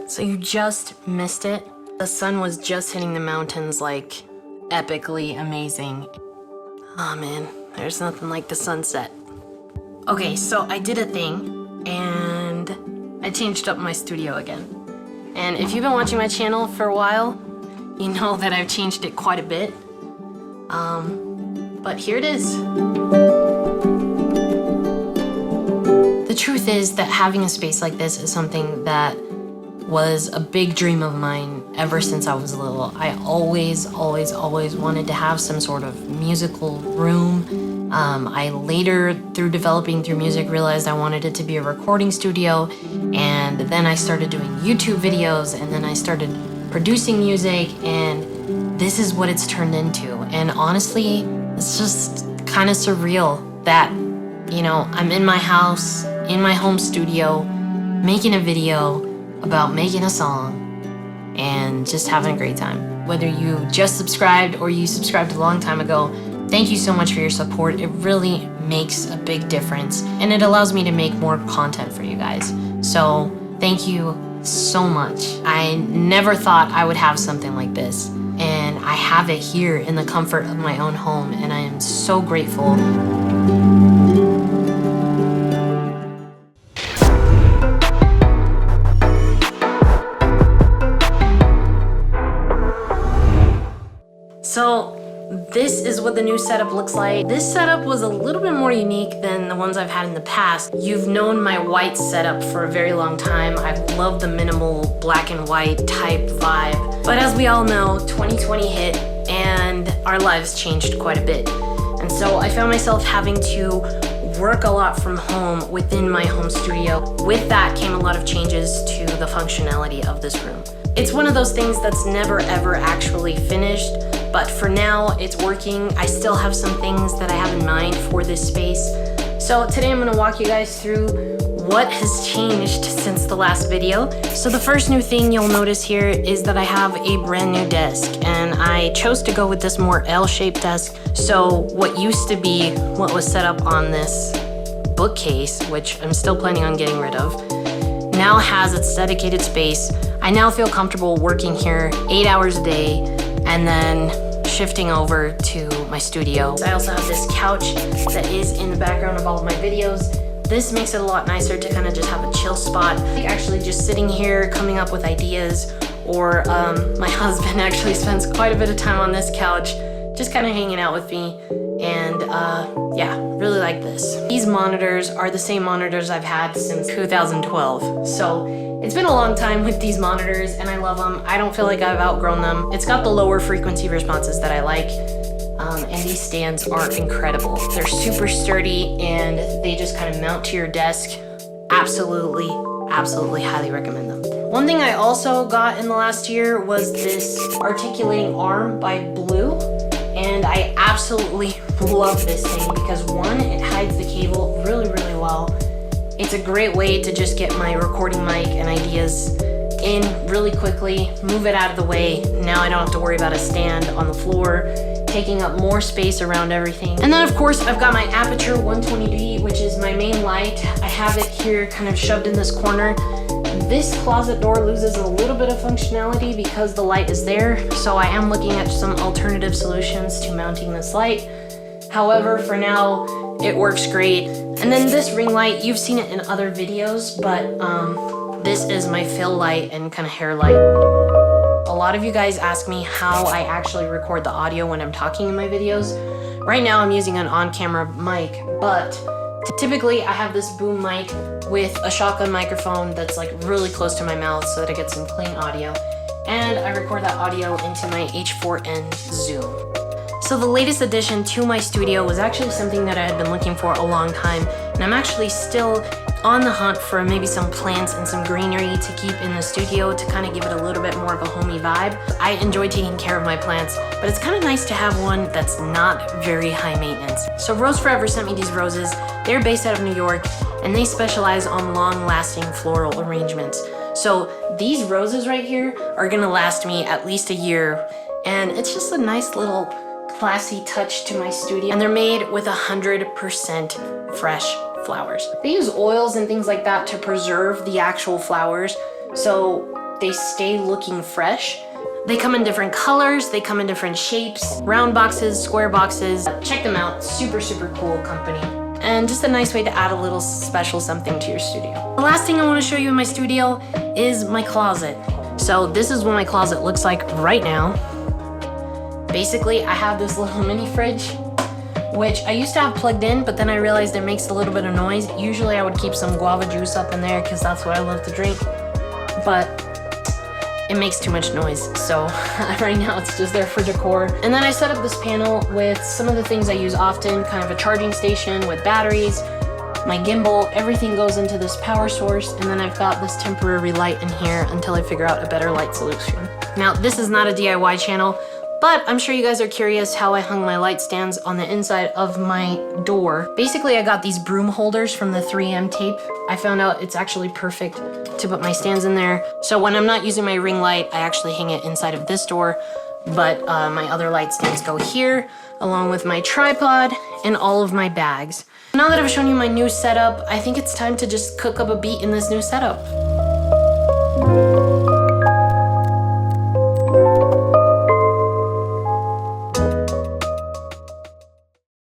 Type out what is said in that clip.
So you just missed it. The sun was just hitting the mountains, like epically amazing. Oh man, there's nothing like the sunset. Okay, so I did a thing and I changed up my studio again. And if you've been watching my channel for a while, you know that I've changed it quite a bit. But here it is. The truth is that having a space like this is something that was a big dream of mine ever since I was little. I always wanted to have some sort of musical room. I later, through developing through music, realized I wanted it to be a recording studio, and then I started doing YouTube videos, and then I started producing music, and this is what it's turned into. And honestly, it's just kind of surreal that, you know, I'm in my house, in my home studio, making a video about making a song and just having a great time. Whether you just subscribed or you subscribed a long time ago, thank you so much for your support. It really makes a big difference and it allows me to make more content for you guys. So thank you so much. I never thought I would have something like this, and I have it here in the comfort of my own home, and I am so grateful. So this is what the new setup looks like. This setup was a little bit more unique than the ones I've had in the past. You've known my white setup for a very long time. I've loved the minimal black and white type vibe. But as we all know, 2020 hit and our lives changed quite a bit. And so I found myself having to work a lot from home within my home studio. With that came a lot of changes to the functionality of this room. It's one of those things that's never ever actually finished, but for now it's working. I still have some things that I have in mind for this space. So today I'm gonna walk you guys through what has changed since the last video. So the first new thing you'll notice here is that I have a brand new desk, and I chose to go with this more L-shaped desk. So what used to be what was set up on this bookcase, which I'm still planning on getting rid of, now has its dedicated space. I now feel comfortable working here 8 hours a day and then shifting over to my studio. I also have this couch that is in the background of all of my videos. This makes it a lot nicer to kind of just have a chill spot. Actually just sitting here coming up with ideas, or my husband actually spends quite a bit of time on this couch just kind of hanging out with me, and yeah, really like this. These monitors are the same monitors I've had since 2012, so it's been a long time with these monitors and I love them. I don't feel like I've outgrown them. It's got the lower frequency responses that I like, and these stands are incredible. They're super sturdy and they just kind of mount to your desk. Absolutely highly recommend them. One thing I also got in the last year was this articulating arm by Blue, and I absolutely love this thing because one, it hides the cable really well. It's a great way to just get my recording mic and ideas in really quickly, move it out of the way. Now I don't have to worry about a stand on the floor, taking up more space around everything. And then of course, I've got my Aperture 120D, which is my main light. I have it here kind of shoved in this corner. This closet door loses a little bit of functionality because the light is there, so I am looking at some alternative solutions to mounting this light. However, for now, it works great. And then this ring light, you've seen it in other videos, but this is my fill light and kind of hair light. A lot of you guys ask me how I actually record the audio when I'm talking in my videos. Right now I'm using an on-camera mic, but typically I have this boom mic with a shotgun microphone that's like really close to my mouth so that I get some clean audio. And I record that audio into my H4n Zoom. So the latest addition to my studio was actually something that I had been looking for a long time, and I'm actually still on the hunt for maybe some plants and some greenery to keep in the studio to kind of give it a little bit more of a homey vibe. I enjoy taking care of my plants, but it's kind of nice to have one that's not very high maintenance. So Rose Forever sent me these roses. They're based out of New York, and they specialize on long-lasting floral arrangements. So these roses right here are gonna last me at least a year, and it's just a nice little classy touch to my studio. And they're made with 100% fresh flowers. They use oils and things like that to preserve the actual flowers. So they stay looking fresh. They come in different colors, they come in different shapes, round boxes, square boxes. Check them out, super, super cool company. And just a nice way to add a little special something to your studio. The last thing I want to show you in my studio is my closet. So this is what my closet looks like right now. Basically, I have this little mini fridge, which I used to have plugged in, but then I realized it makes a little bit of noise. Usually I would keep some guava juice up in there because that's what I love to drink, but it makes too much noise. So right now it's just there for decor. And then I set up this panel with some of the things I use often, kind of a charging station with batteries, my gimbal, everything goes into this power source, and then I've got this temporary light in here until I figure out a better light solution. Now, this is not a DIY channel, but I'm sure you guys are curious how I hung my light stands on the inside of my door. Basically, I got these broom holders from the 3M tape. I found out it's actually perfect to put my stands in there. So when I'm not using my ring light, I actually hang it inside of this door, but my other light stands go here, along with my tripod and all of my bags. Now that I've shown you my new setup, I think it's time to just cook up a beat in this new setup.